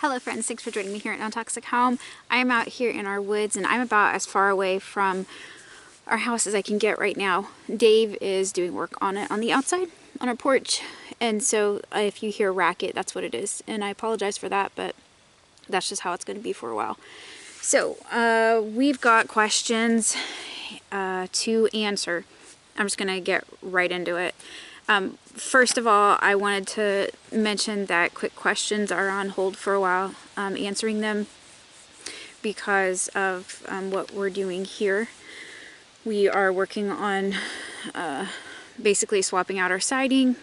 Hello friends, thanks for joining me here at Non-Toxic Home. I am out here in our woods and I'm about as far away from our house as I can get right now. Dave is doing work on it on the outside, on our porch, and so if you hear racket, that's what it is. And I apologize for that, but that's just how it's going to be for a while. So we've got questions to answer. I'm just going to get right into it. First of all, I wanted to mention that quick questions are on hold for a while, answering them because of what we're doing here. We are working on basically swapping out our siding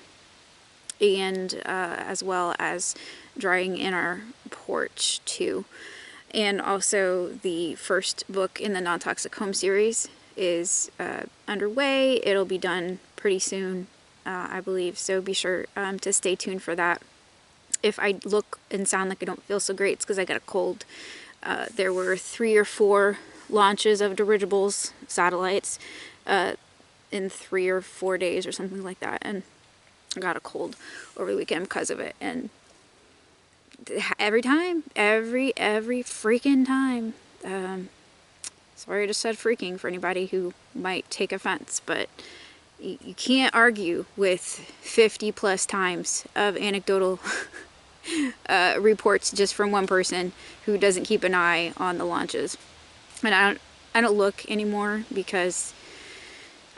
and as well as drying in our porch too. And also the first book in the Non-Toxic Home series is underway. It'll be done pretty soon. I believe, so be sure to stay tuned for that. If I look and sound like I don't feel so great, it's because I got a cold. There were 3 or 4 launches of dirigibles, satellites, in 3 or 4 days or something like that, and I got a cold over the weekend because of it. And every freaking time, sorry I just said freaking for anybody who might take offense, but you can't argue with 50 plus times of anecdotal reports just from one person who doesn't keep an eye on the launches. And I don't look anymore because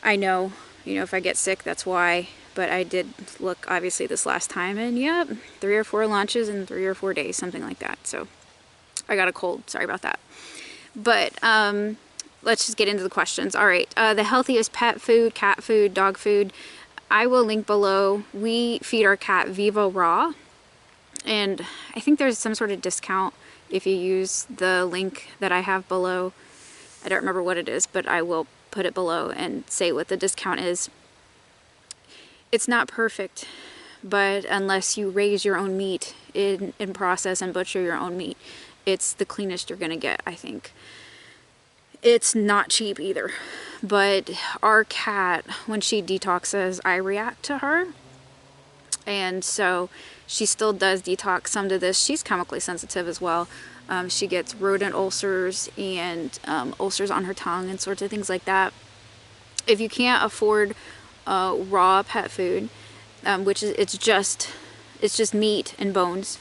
I know, if I get sick, that's why. But I did look obviously this last time, and yep, 3 or 4 launches in 3 or 4 days, something like that. So I got a cold. Sorry about that. But let's just get into the questions. All right, the healthiest pet food, cat food, dog food, I will link below. We feed our cat Viva Raw, and I think there's some sort of discount if you use the link that I have below. I don't remember what it is, but I will put it below and say what the discount is. It's not perfect, but unless you raise your own meat and process and butcher your own meat, it's the cleanest you're gonna get, I think. It's not cheap either, but our cat, when she detoxes, I react to her, and so she still does detox some to this. She's chemically sensitive as well. She gets rodent ulcers and ulcers on her tongue and sorts of things like that. If you can't afford raw pet food, which is it's just meat and bones,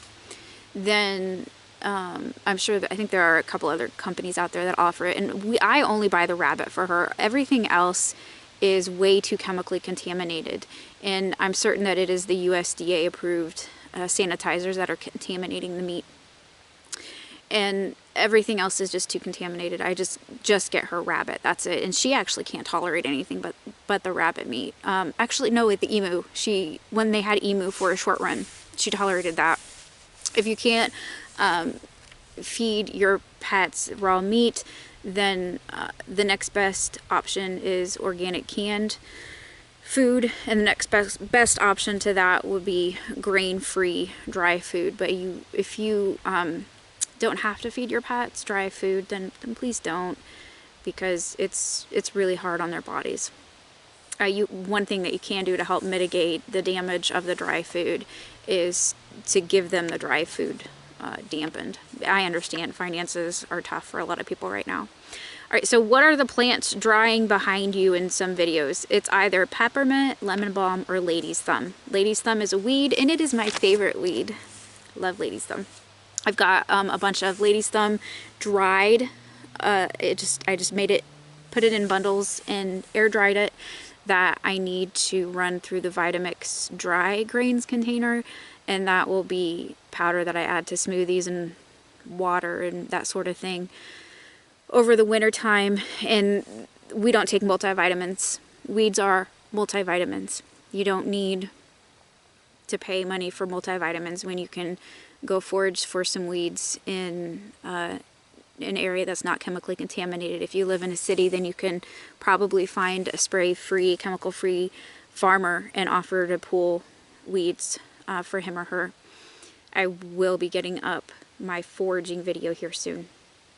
then I'm sure that I think there are a couple other companies out there that offer it, and I only buy the rabbit for her. Everything else is way too chemically contaminated, and I'm certain that it is the USDA approved sanitizers that are contaminating the meat, and everything else is just too contaminated. I just get her rabbit, that's it. And she actually can't tolerate anything but the rabbit meat. Actually no, with the emu, when they had emu for a short run, she tolerated that. If you can't feed your pets raw meat, then the next best option is organic canned food, and the next best option to that would be grain-free dry food. But if you don't have to feed your pets dry food, then please don't, because it's really hard on their bodies. One thing that you can do to help mitigate the damage of the dry food is to give them the dry food dampened. I understand finances are tough for a lot of people right now. All right, so what are the plants drying behind you in some videos? It's either peppermint, lemon balm, or lady's thumb. Lady's thumb is a weed, and it is my favorite weed. Love lady's thumb. I've got a bunch of lady's thumb dried. I just made it, put it in bundles and air dried it, that I need to run through the Vitamix dry grains container, and that will be powder that I add to smoothies and water and that sort of thing over the winter time. And we don't take multivitamins. Weeds are multivitamins. You don't need to pay money for multivitamins when you can go forage for some weeds in an area that's not chemically contaminated. If you live in a city, then you can probably find a spray-free, chemical-free farmer and offer to pull weeds for him or her. I will be getting up my foraging video here soon.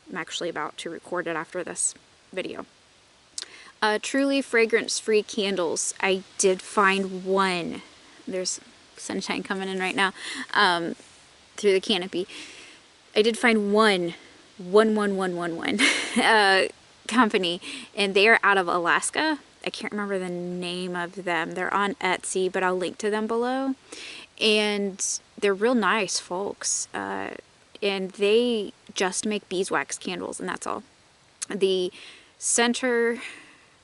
I'm actually about to record it after this video. Truly fragrance-free candles. I did find one. There's sunshine coming in right now through the canopy. I did find one company, and they are out of Alaska. I can't remember the name of them. They're on Etsy, but I'll link to them below. And they're real nice folks. And they just make beeswax candles, and that's all. The center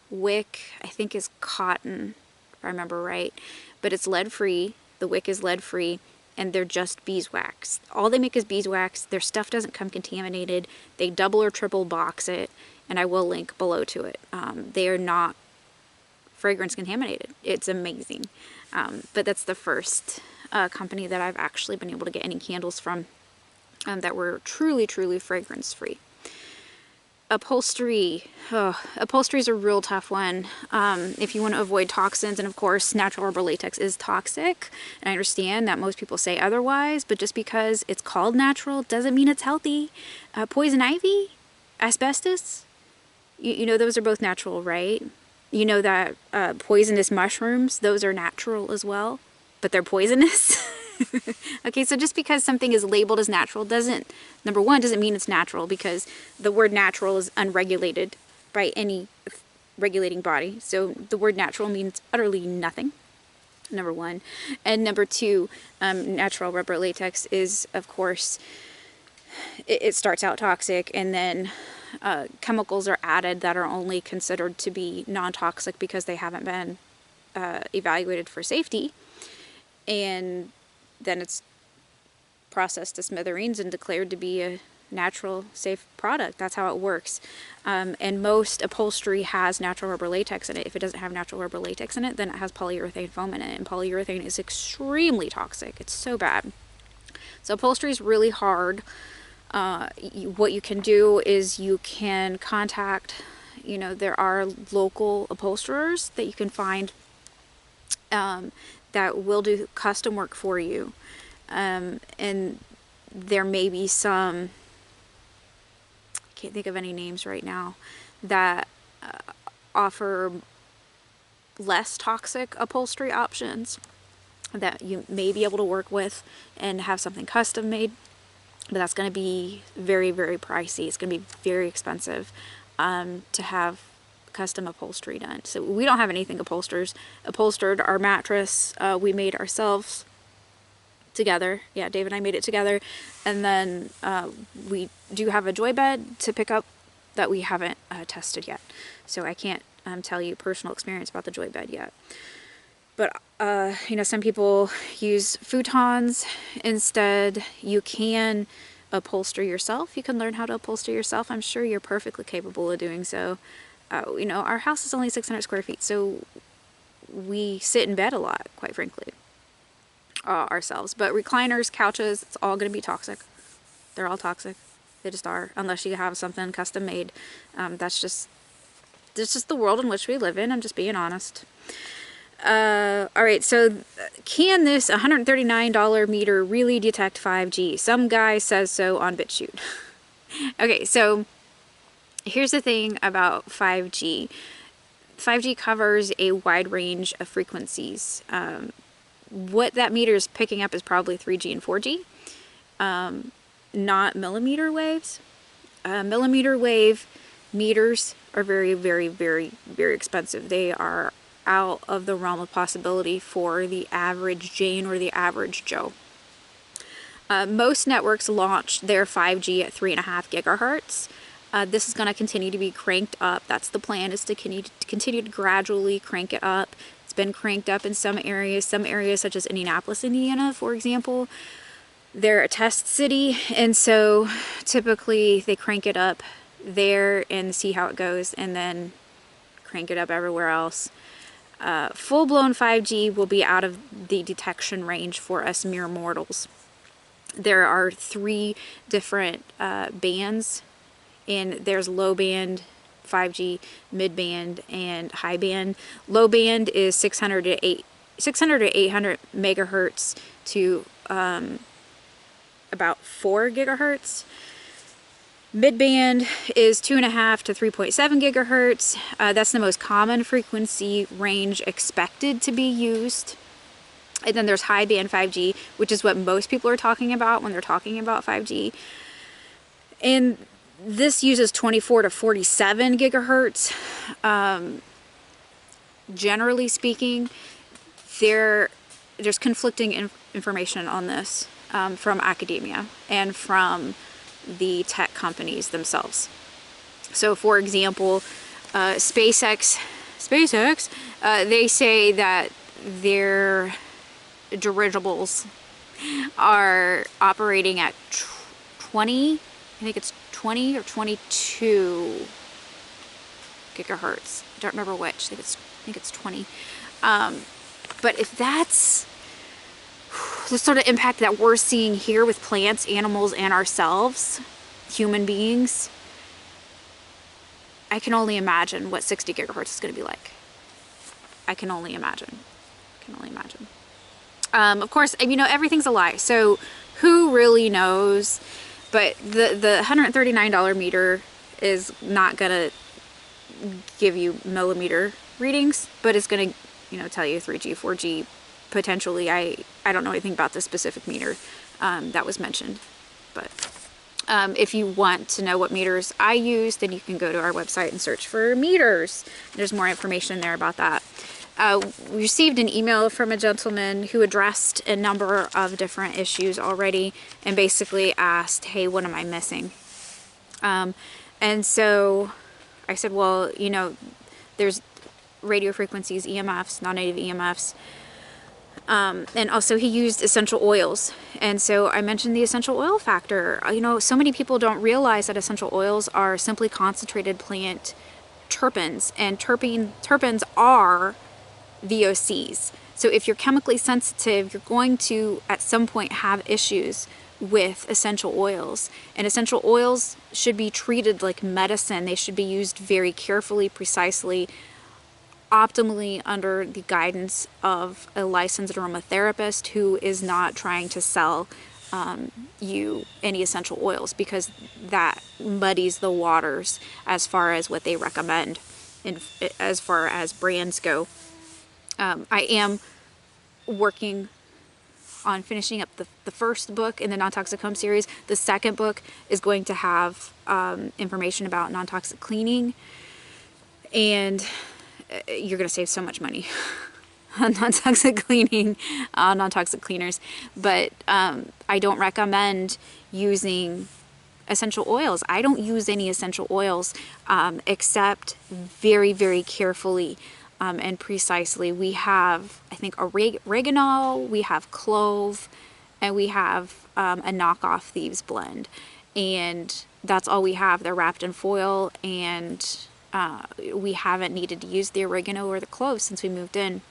wick, I think, is cotton, if I remember right. But it's lead-free. The wick is lead-free. And they're just beeswax. All they make is beeswax. Their stuff doesn't come contaminated. They double or triple box it, and I will link below to it. They are not fragrance contaminated. It's amazing. But that's the first company that I've actually been able to get any candles from that were truly, truly fragrance free. Upholstery. Upholstery is a real tough one. If you want to avoid toxins, and of course natural rubber latex is toxic, and I understand that most people say otherwise, but just because it's called natural doesn't mean it's healthy. Poison ivy, asbestos, you know those are both natural, right? You know that poisonous mushrooms, those are natural as well, but they're poisonous. Okay, so just because something is labeled as natural doesn't, number one, doesn't mean it's natural, because the word natural is unregulated by any regulating body. So the word natural means utterly nothing, number one. And number two, natural rubber latex is, of course, it starts out toxic, and then chemicals are added that are only considered to be non-toxic because they haven't been evaluated for safety. And then it's processed to smithereens and declared to be a natural, safe product. That's how it works. And most upholstery has natural rubber latex in it. If it doesn't have natural rubber latex in it, then it has polyurethane foam in it. And polyurethane is extremely toxic. It's so bad. So upholstery is really hard. What you can do is you can contact, there are local upholsterers that you can find that will do custom work for you. And there may be some, I can't think of any names right now, that offer less toxic upholstery options that you may be able to work with and have something custom made. But that's going to be very, very pricey. It's going to be very expensive to have custom upholstery done. So we don't have anything upholstered. Our mattress we made ourselves together. Yeah, Dave and I made it together. And then we do have a joy bed to pick up that we haven't tested yet. So I can't tell you personal experience about the joy bed yet. But some people use futons instead. You can upholster yourself. You can learn how to upholster yourself. I'm sure you're perfectly capable of doing so. Our house is only 600 square feet, so we sit in bed a lot, quite frankly, ourselves. But recliners, couches, it's all going to be toxic. They're all toxic. They just are, unless you have something custom made. That's just the world in which we live in. I'm just being honest. Alright, so can this $139 meter really detect 5G? Some guy says so on BitChute. Okay, so here's the thing about 5G. 5G covers a wide range of frequencies. What that meter is picking up is probably 3G and 4G, not millimeter waves. Millimeter wave meters are very, very, very, very expensive. They are out of the realm of possibility for the average Jane or the average Joe. Most networks launched their 5G at 3.5 gigahertz. This is going to continue to be cranked up. That's the plan, is to continue to gradually crank it up. It's been cranked up in some areas such as Indianapolis, Indiana, for example. They're a test city, and so typically they crank it up there and see how it goes, and then crank it up everywhere else. Full-blown 5G will be out of the detection range for us mere mortals. There are 3 different bands, and there's low band 5G, mid band, and high band. Low band is 600 to 800 megahertz to about 4 gigahertz. Mid-band is 2.5 to 3.7 gigahertz. That's the most common frequency range expected to be used. And then there's high-band 5G, which is what most people are talking about when they're talking about 5G. And this uses 24 to 47 gigahertz. Generally speaking, there's conflicting information on this from academia and from the tech companies themselves. So, for example, SpaceX, they say that their dirigibles are operating at 20, I think it's 20 or 22 gigahertz. I don't remember which. I think it's 20. But if that's the sort of impact that we're seeing here with plants, animals, and ourselves, human beings, I can only imagine what 60 gigahertz is going to be like. I can only imagine. Of course, everything's a lie. So who really knows? But the $139 meter is not going to give you millimeter readings, but it's going to, tell you 3G, 4G, potentially. I don't know anything about the specific meter that was mentioned. But if you want to know what meters I use, then you can go to our website and search for meters. There's more information there about that. We received an email from a gentleman who addressed a number of different issues already and basically asked, hey, what am I missing? And so I said, well, there's radio frequencies, EMFs, non-native EMFs. And also he used essential oils. And so I mentioned the essential oil factor. So many people don't realize that essential oils are simply concentrated plant terpenes, and terpenes are VOCs. So if you're chemically sensitive, you're going to at some point have issues with essential oils. And essential oils should be treated like medicine. They should be used very carefully, precisely, optimally under the guidance of a licensed aromatherapist who is not trying to sell you any essential oils, because that muddies the waters as far as what they recommend and as far as brands go. I am working on finishing up the first book in the non-toxic home series. The second book is going to have information about non-toxic cleaning, and you're going to save so much money on non-toxic cleaning, non-toxic cleaners. But I don't recommend using essential oils. I don't use any essential oils except very, very carefully and precisely. We have, I think, oregano, we have clove, and we have a knockoff thieves blend. And that's all we have. They're wrapped in foil, and we haven't needed to use the oregano or the clove since we moved in.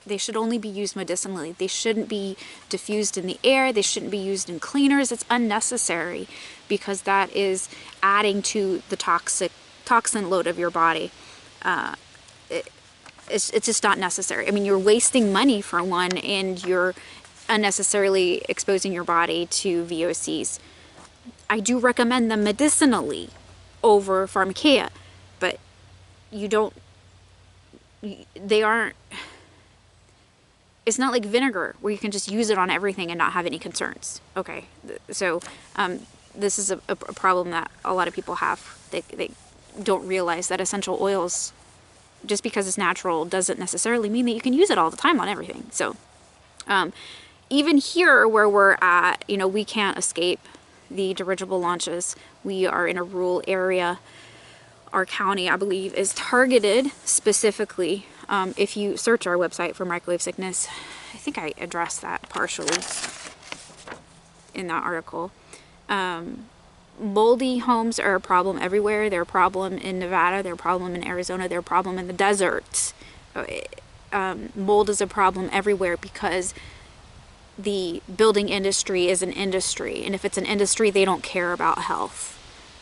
They should only be used medicinally. They shouldn't be diffused in the air. They shouldn't be used in cleaners. It's unnecessary, because that is adding to the toxin load of your body. It's just not necessary. I mean, you're wasting money for one, and you're unnecessarily exposing your body to VOCs. I do recommend them medicinally over pharmacia, but it's not like vinegar where you can just use it on everything and not have any concerns. Okay, so this is a problem that a lot of people have. They don't realize that essential oils, just because it's natural, doesn't necessarily mean that you can use it all the time on everything. So even here where we're at, we can't escape the dirigible launches. We are in a rural area. Our county, I believe, is targeted specifically. If you search our website for microwave sickness, I think I addressed that partially in that article. Moldy homes are a problem everywhere. They're a problem in Nevada. They're a problem in Arizona. They're a problem in the deserts. Mold is a problem everywhere because the building industry is an industry. And if it's an industry, they don't care about health.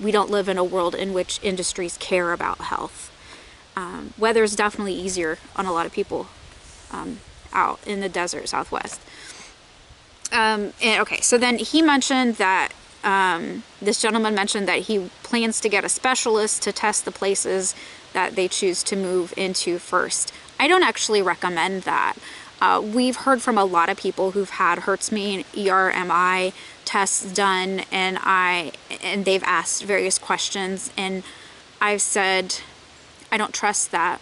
We don't live in a world in which industries care about health. Weather is definitely easier on a lot of people out in the desert Southwest. Okay, so then he mentioned that this gentleman mentioned that he plans to get a specialist to test the places that they choose to move into first. I don't actually recommend that. We've heard from a lot of people who've had Hertzmann ERMI tests done, and they've asked various questions, and I've said I don't trust that.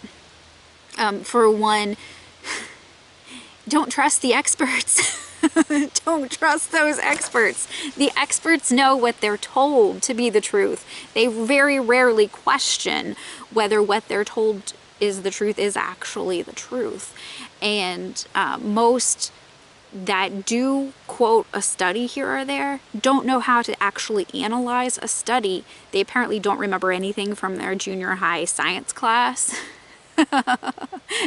For one, don't trust the experts. Don't trust those experts. The experts know what they're told to be the truth. They very rarely question whether what they're told is the truth is actually the truth. And most that do quote a study here or there don't know how to actually analyze a study. They apparently don't remember anything from their junior high science class.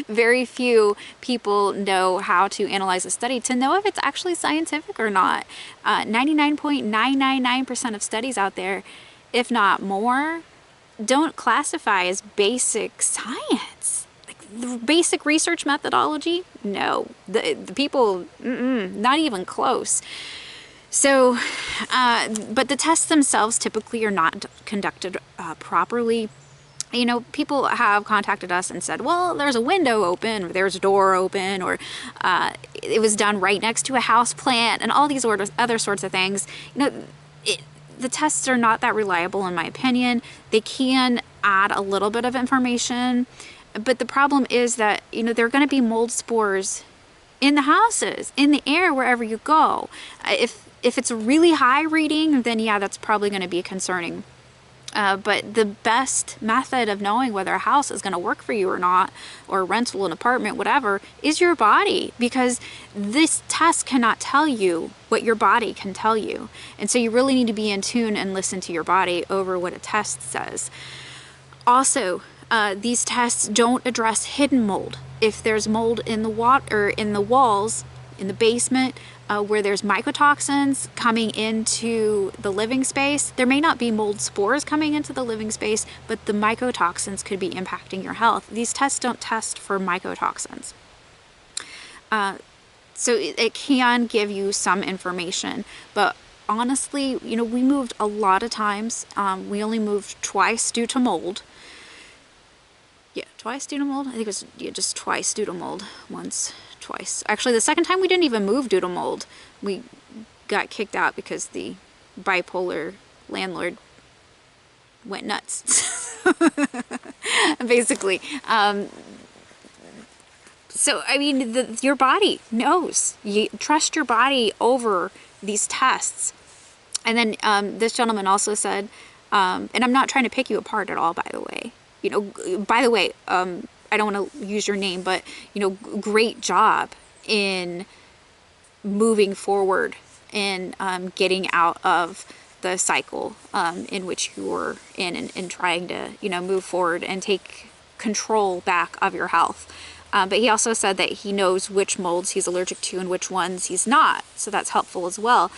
Very few people know how to analyze a study to know if it's actually scientific or not. 99.999% of studies out there, if not more, don't classify as basic science. Like the basic research methodology, no. The people, not even close. So, but the tests themselves typically are not conducted properly. You know, people have contacted us and said, well, there's a window open, or there's a door open, or it was done right next to a house plant, and all these other sorts of things. You know, the tests are not that reliable, in my opinion. They can add a little bit of information, but the problem is that, you know, there are going to be mold spores in the houses, in the air, wherever you go. If it's a really high reading, then yeah, that's probably going to be concerning. But the best method of knowing whether a house is going to work for you or not, or a rental, an apartment, whatever, is your body, because this test cannot tell you what your body can tell you. And so you really need to be in tune and listen to your body over what a test says. Also, these tests don't address hidden mold. If there's mold in the water, in the walls, in the basement, where there's mycotoxins coming into the living space, there may not be mold spores coming into the living space, but the mycotoxins could be impacting your health. These tests don't test for mycotoxins. So it can give you some information, but honestly, you know, we moved a lot of times. We only moved twice due to mold. Yeah, twice due to mold? I think it was just twice due to mold. Once, twice. Actually, the second time we didn't even move due to mold. We got kicked out because the bipolar landlord went nuts. Basically. So, I mean, your body knows. You trust your body over these tests. And then this gentleman also said, and I'm not trying to pick you apart at all, by the way. You know, by the way, I don't want to use your name, but, you know, great job in moving forward and getting out of the cycle in which you were in, and trying to, you know, move forward and take control back of your health. But he also said that he knows which molds he's allergic to and which ones he's not. So that's helpful as well.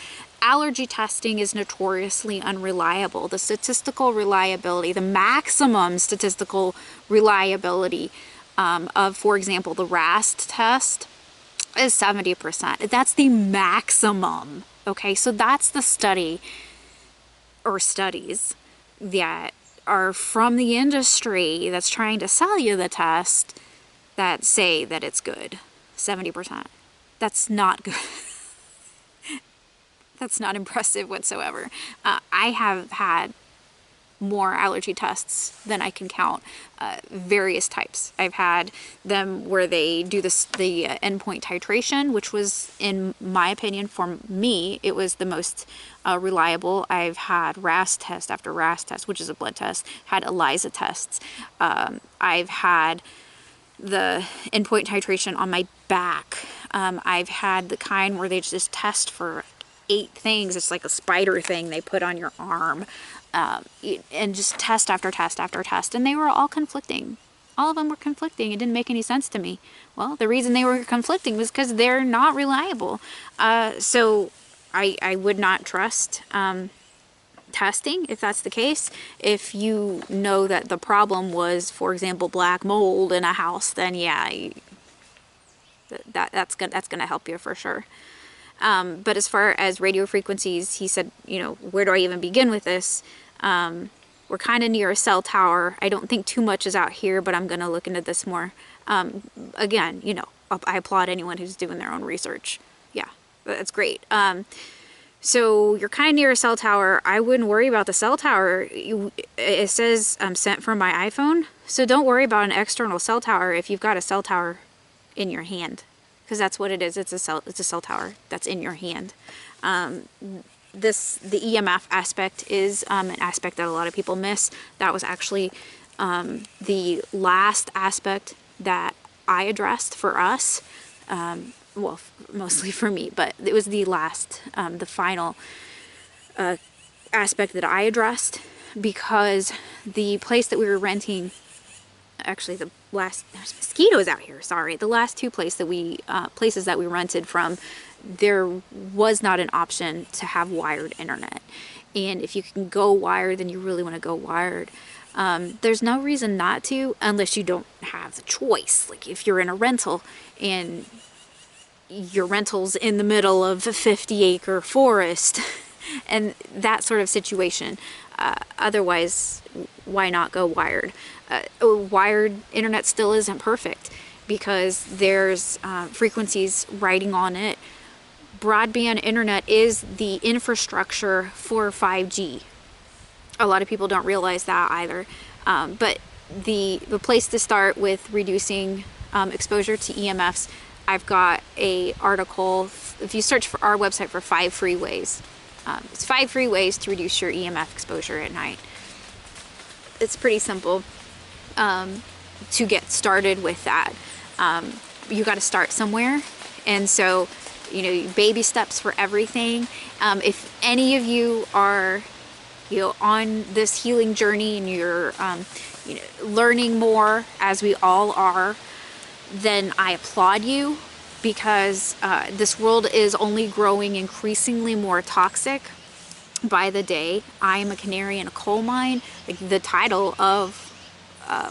Allergy testing is notoriously unreliable. The statistical reliability, the maximum statistical reliability of, for example, the RAST test is 70%. That's the maximum. Okay, so that's the study or studies that are from the industry that's trying to sell you the test that say that it's good. 70%. That's not good. That's not impressive whatsoever. I have had more allergy tests than I can count, various types. I've had them where they do the endpoint titration, which was, in my opinion, for me, it was the most reliable. I've had RAS test after RAS test, which is a blood test, had ELISA tests. I've had the endpoint titration on my back. I've had the kind where they just test for 8 things. It's like a spider thing they put on your arm, and just test after test after test, and they were all conflicting. All of them were conflicting. It didn't make any sense to me. Well, the reason they were conflicting was because they're not reliable. So I would not trust testing if that's the case. If you know that the problem was, for example, black mold in a house, then yeah, that's gonna help you for sure. But as far as radio frequencies, he said, you know, where do I even begin with this? We're kind of near a cell tower. I don't think too much is out here, but I'm going to look into this more. Again, you know, I applaud anyone who's doing their own research. Yeah, that's great. So you're kind of near a cell tower. I wouldn't worry about the cell tower. It says sent from my iPhone. So don't worry about an external cell tower if you've got a cell tower in your hand, because that's what it is. It's a cell tower that's in your hand. The EMF aspect is an aspect that a lot of people miss. That was actually the last aspect that I addressed for us. Well, mostly for me, but it was the last, the final aspect that I addressed, because the place that we were renting, actually there's mosquitoes out here, sorry. The last two places that we rented from, there was not an option to have wired internet. And if you can go wired, then you really want to go wired. There's no reason not to, unless you don't have the choice. Like if you're in a rental and your rental's in the middle of a 50-acre forest and that sort of situation. Otherwise, why not go wired? Wired internet still isn't perfect because there's frequencies riding on it. Broadband internet is the infrastructure for 5G. A lot of people don't realize that either. But the place to start with reducing exposure to EMFs, I've got a article. If you search for our website for 5 free ways, it's 5 free ways to reduce your EMF exposure at night. It's pretty simple to get started with that. You got to start somewhere, and so baby steps for everything. If any of you are on this healing journey and you're learning more, as we all are, then I applaud you, because this world is only growing increasingly more toxic by the day. I am a canary in a coal mine. Like the title of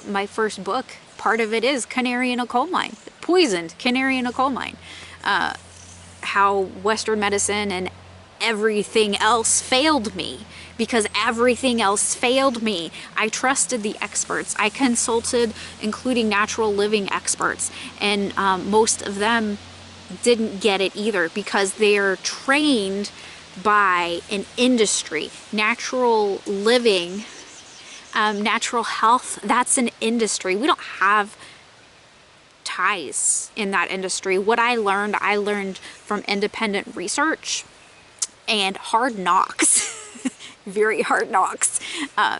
my first book, part of it is Canary in a Coal Mine. Poisoned canary in a coal mine. How Western medicine and everything else failed me. Because everything else failed me. I trusted the experts. I consulted, including natural living experts, and most of them didn't get it either, because they're trained by an industry. Natural living, natural health, that's an industry. We don't have ties in that industry. What I learned from independent research and hard knocks. Very hard knocks.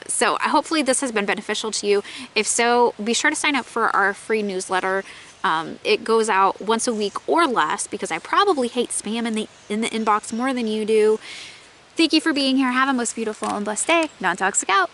So hopefully this has been beneficial to you. If so, be sure to sign up for our free newsletter. It goes out once a week or less, because I probably hate spam in the inbox more than you do. Thank you for being here. Have a most beautiful and blessed day. Non-toxic out.